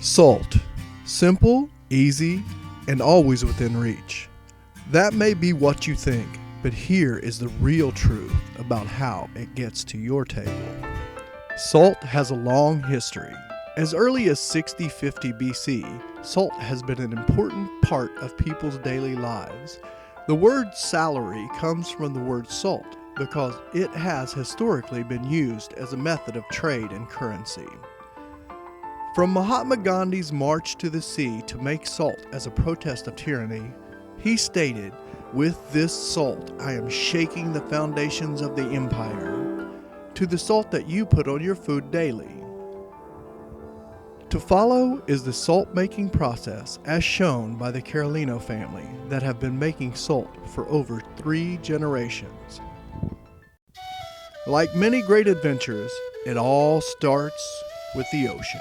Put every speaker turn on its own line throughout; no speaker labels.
Salt. Simple, easy, and always within reach. That may be what you think, but here is the real truth about how it gets to your table. Salt has a long history. As early as 6050 BC, salt has been an important part of people's daily lives. The word salary comes from the word salt because it has historically been used as a method of trade and currency. From Mahatma Gandhi's march to the sea to make salt as a protest of tyranny, he stated, "With this salt I am shaking the foundations of the empire," to the salt that you put on your food daily. To follow is the salt-making process as shown by the Carolino family that have been making salt for over 3 generations. Like many great adventures, it all starts with the ocean.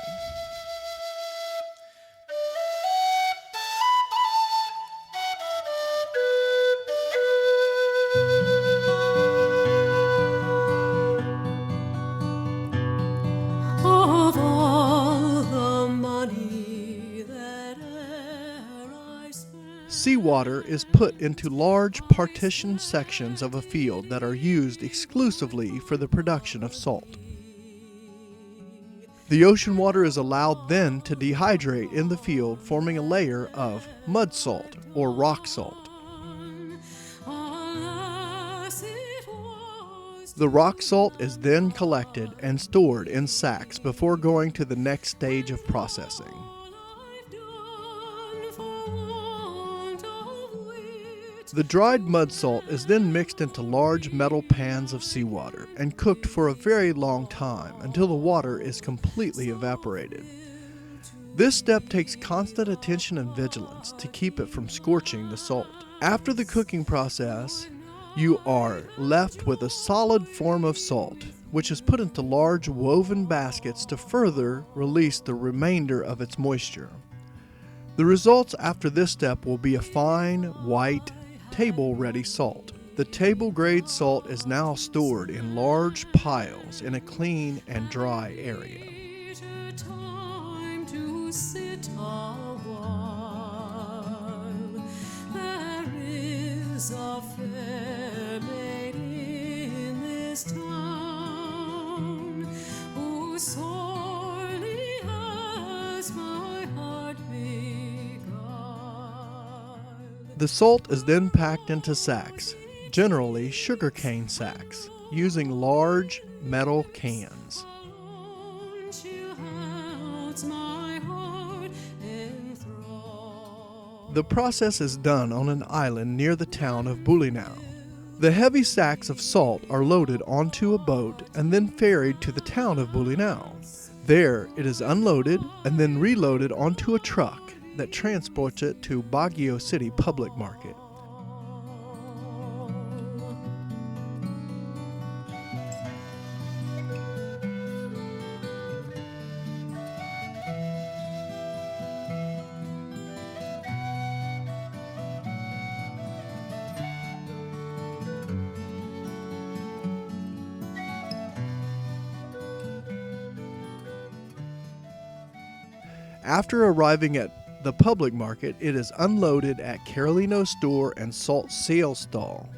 Seawater is put into large partitioned sections of a field that are used exclusively for the production of salt. The ocean water is allowed then to dehydrate in the field, forming a layer of mud salt or rock salt. The rock salt is then collected and stored in sacks before going to the next stage of processing. The dried mud salt is then mixed into large metal pans of seawater and cooked for a very long time until the water is completely evaporated. This step takes constant attention and vigilance to keep it from scorching the salt. After the cooking process, you are left with a solid form of salt, which is put into large woven baskets to further release the remainder of its moisture. The results after this step will be a fine, white, table-ready salt. The table-grade salt is now stored in large piles in a clean and dry area. The salt is then packed into sacks, generally sugarcane sacks, using large metal cans. The process is done on an island near the town of Bolinao. The heavy sacks of salt are loaded onto a boat and then ferried to the town of Bolinao. There it is unloaded and then reloaded onto a truck that transports it to Baguio City public market. After arriving at the public market, it is unloaded at Carolino store and salt sales stall.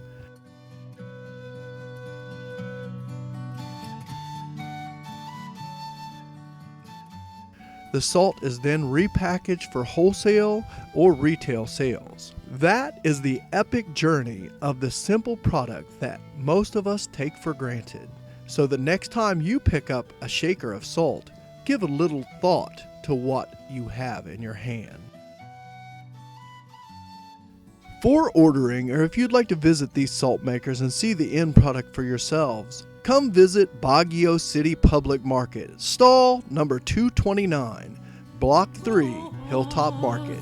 The salt is then repackaged for wholesale or retail sales. That is the epic journey of the simple product that most of us take for granted. So the next time you pick up a shaker of salt, give a little thought to what you have in your hand. For ordering, or if you'd like to visit these salt makers and see the end product for yourselves, come visit Baguio City Public Market, stall number 229, Block 3, Hilltop Market.